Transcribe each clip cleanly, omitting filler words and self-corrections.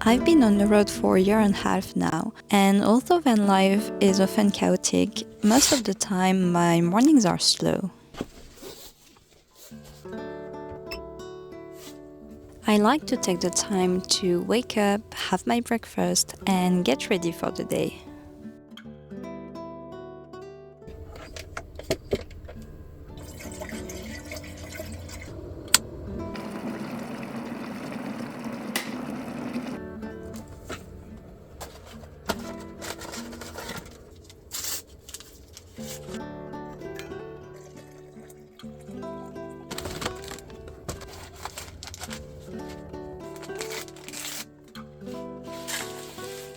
I've been on the road for a year and a half now, and although van life is often chaotic, most of the time my mornings are slow. I like to take the time to wake up, have my breakfast, and get ready for the day.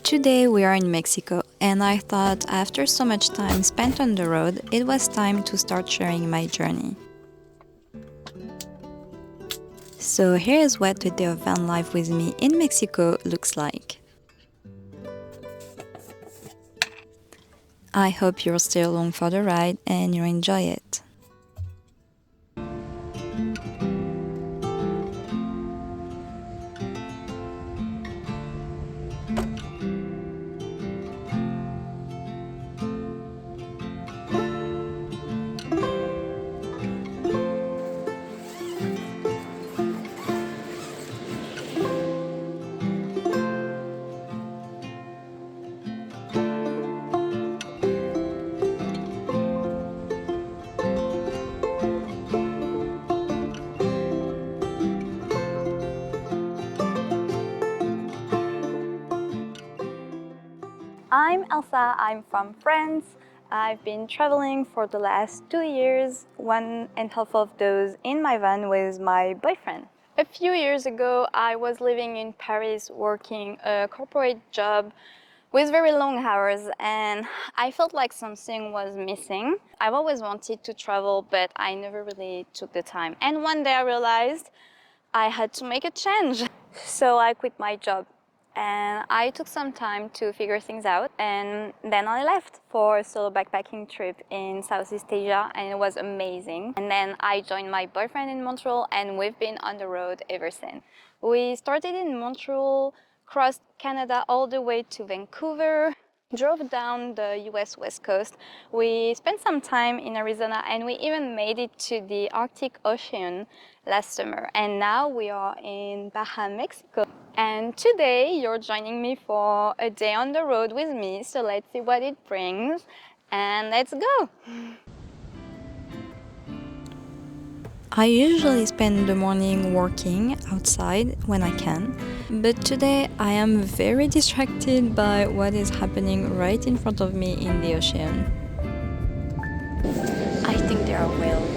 Today we are in Mexico, and I thought after so much time spent on the road, it was time to start sharing my journey. So here is what a day of van life with me in Mexico looks like. I hope you're still along for the ride and you enjoy it. I'm Elsa, I'm from France. I've been traveling for the last 2 years, 1.5 of those in my van with my boyfriend. A few years ago, I was living in Paris working a corporate job with very long hours, and I felt like something was missing. I've always wanted to travel, but I never really took the time. And one day I realized I had to make a change. So I quit my job. And I took some time to figure things out, and then I left for a solo backpacking trip in Southeast Asia, and it was amazing. And then I joined my boyfriend in Montreal, and we've been on the road ever since. We started in Montreal, crossed Canada all the way to Vancouver, drove down the US West Coast. We spent some time in Arizona, and we even made it to the Arctic Ocean last summer. And now we are in Baja, Mexico. And today you're joining me for a day on the road with me, so let's see what it brings, and let's go! I usually spend the morning working outside when I can, but today I am very distracted by what is happening right in front of me in the ocean. I think there are whales.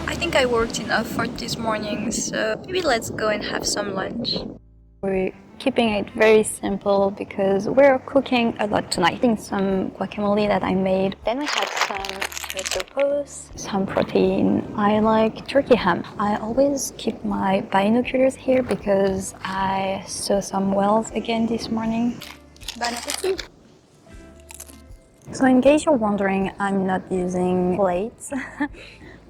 I think I worked enough for this morning, so maybe let's go and have some lunch. We're keeping it very simple because we're cooking a lot tonight. I think some guacamole that I made. Then we had some tomato toast, some protein. I like turkey ham. I always keep my binoculars here because I saw some whales again this morning. Bon appetit! So in case you're wondering, I'm not using plates.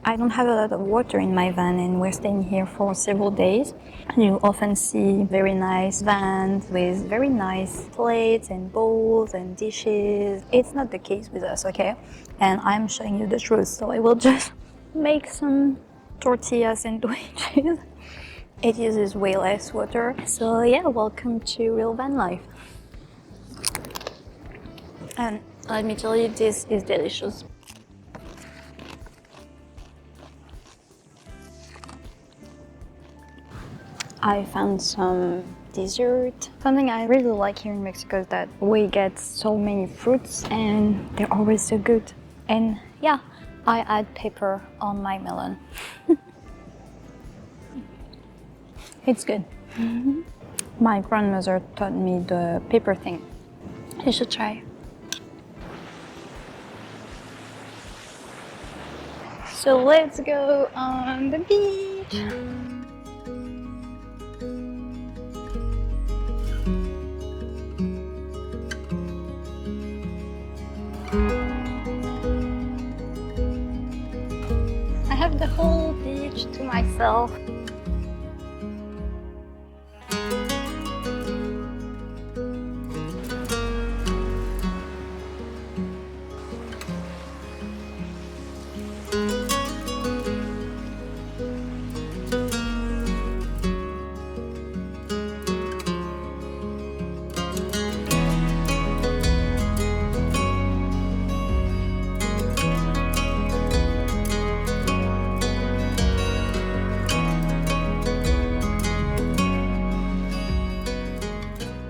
I don't have a lot of water in my van, and we're staying here for several days. You often see very nice vans with very nice plates and bowls and dishes. It's not the case with us, okay? And I'm showing you the truth, so I will just make some tortilla sandwiches. It uses way less water. So yeah, welcome to real van life. And let me tell you, this is delicious. I found some dessert. Something I really like here in Mexico is that we get so many fruits and they're always so good. And yeah, I add pepper on my melon. It's good. My grandmother taught me the pepper thing. You should try. So let's go on the beach. I have the whole beach to myself.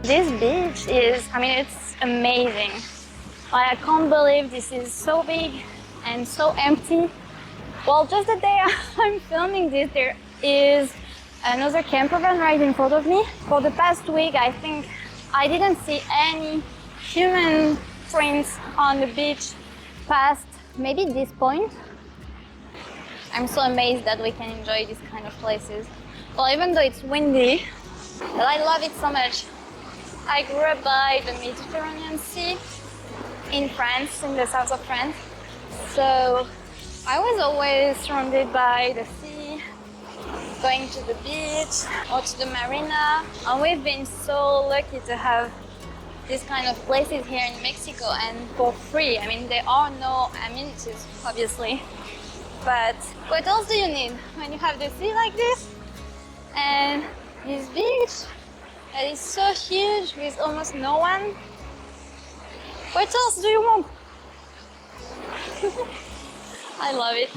This beach is, I mean, it's amazing. Like, I can't believe this is so big and so empty. Well, just the day I'm filming this, there is another camper van right in front of me. For the past week, I think I didn't see any human prints on the beach past maybe this point. I'm so amazed that we can enjoy these kind of places. Well, even though it's windy, but I love it so much. I grew up by the Mediterranean Sea in France, in the south of France. So I was always surrounded by the sea, going to the beach or to the marina. And we've been so lucky to have these kind of places here in Mexico, and for free. I mean, there are no amenities, obviously. But what else do you need when you have the sea like this? And this beach that is so huge with almost no one. What else do you want? I love it.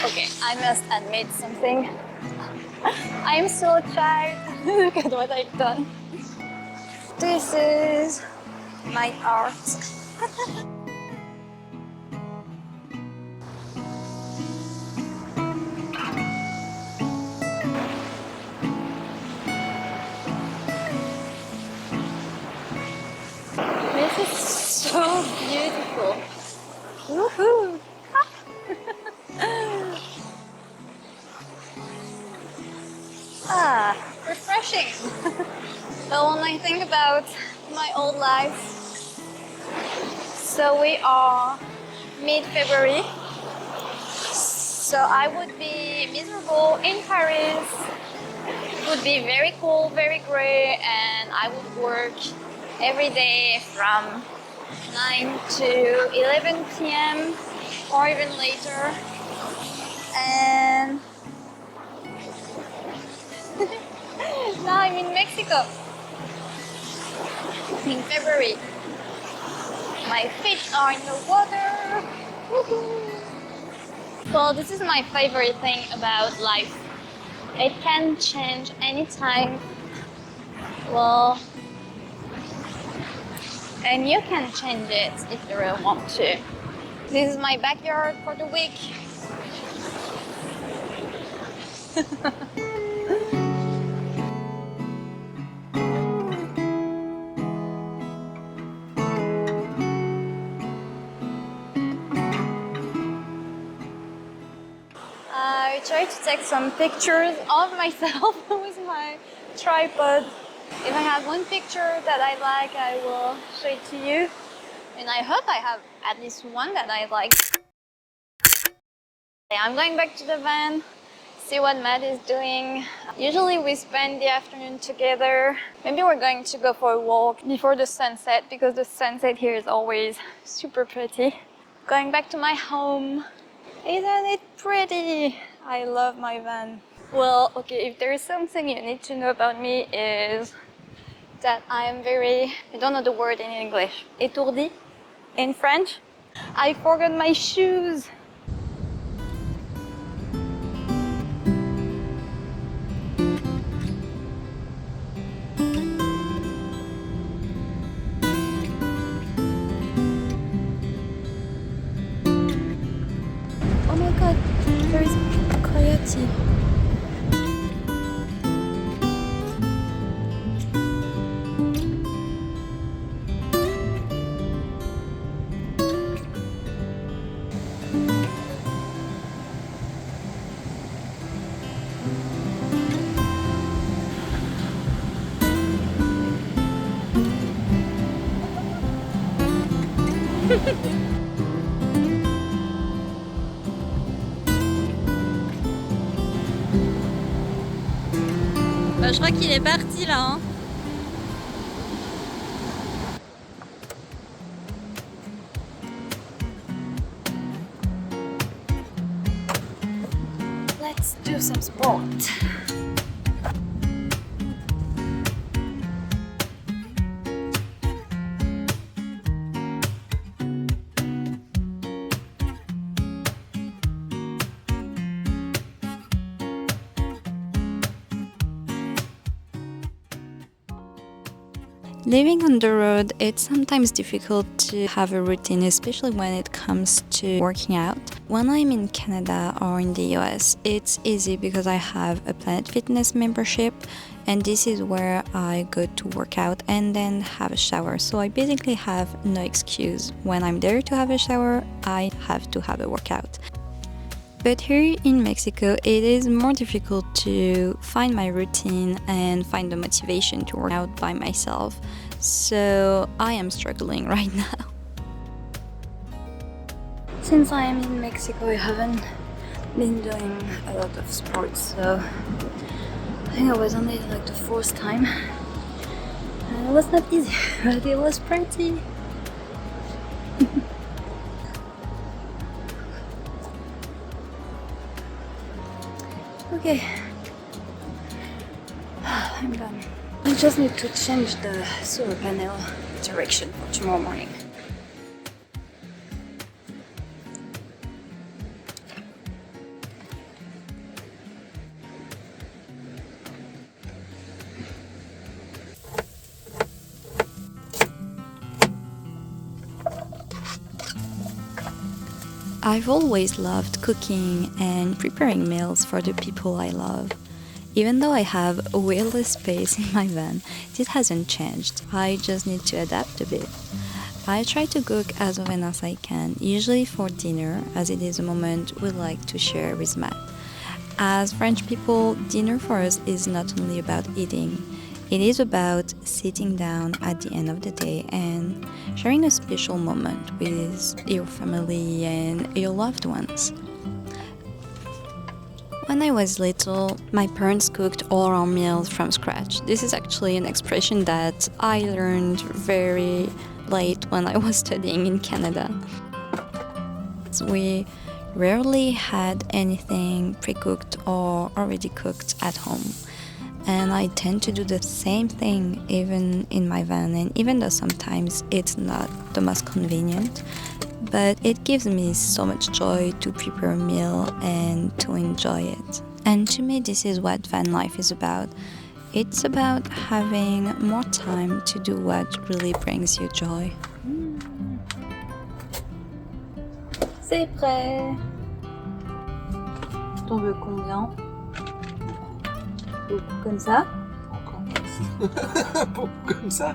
Okay, I must admit something. I am so tired. Look at what I've done. This is my art. This is so beautiful. Woohoo! Ah, refreshing. Well, when I think about my old life, so we are mid-February, so I would be miserable in Paris. It would be very cold, very grey, and I would work every day from 9 to 11 p.m. or even later. And now I'm in Mexico in February. My feet are in the water. Woohoo! Well, this is my favorite thing about life. It can change anytime. Well, and you can change it if you really want to. This is my backyard for the week. I try to take some pictures of myself with my tripod. If I have one picture that I like, I will show it to you. And I hope I have at least one that I like. I'm going back to the van, see what Matt is doing. Usually we spend the afternoon together. Maybe we're going to go for a walk before the sunset, because the sunset here is always super pretty. Going back to my home. Isn't it pretty? I love my van. Well, okay, if there is something you need to know about me is that I am very, I don't know the word in English, étourdi in French. I forgot my shoes. Oh my god, there is a coyote. Bah, je crois qu'il est parti là. Hein. Let's do some sport. Living on the road, it's sometimes difficult to have a routine, especially when it comes to working out. When I'm in Canada or in the US, it's easy because I have a Planet Fitness membership, and this is where I go to work out and then have a shower. So I basically have no excuse. When I'm there to have a shower, I have to have a workout. But here in Mexico, it is more difficult to find my routine and find the motivation to work out by myself. So I am struggling right now. Since I am in Mexico, I haven't been doing a lot of sports, so I think I was only like the fourth time. And it was not easy, but it was pretty. Okay, I'm done. I just need to change the solar panel direction for tomorrow morning. I've always loved cooking and preparing meals for the people I love. Even though I have way less space in my van, this hasn't changed. I just need to adapt a bit. I try to cook as often as I can, usually for dinner, as it is a moment we like to share with Matt. As French people, dinner for us is not only about eating. It is about sitting down at the end of the day and sharing a special moment with your family and your loved ones. When I was little, my parents cooked all our meals from scratch. This is actually an expression that I learned very late when I was studying in Canada. We rarely had anything pre-cooked or already cooked at home. And I tend to do the same thing even in my van, and even though sometimes it's not the most convenient, but it gives me so much joy to prepare a meal and to enjoy it. And to me, this is what van life is about. It's about having more time to do what really brings you joy. C'est prêt. T'en veux combien? Beaucoup comme ça. Encore. Beaucoup comme ça.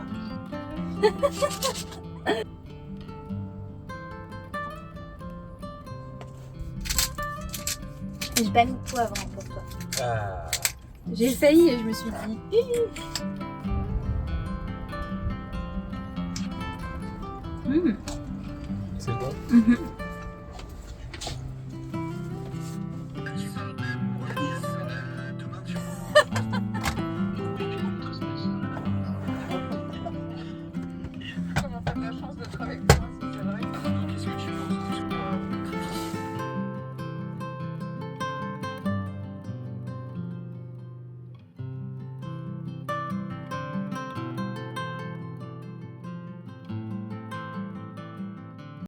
J'ai pas mis de poivre pour toi. Ah. J'ai failli et je me suis dit. C'est bon. Mm-hmm.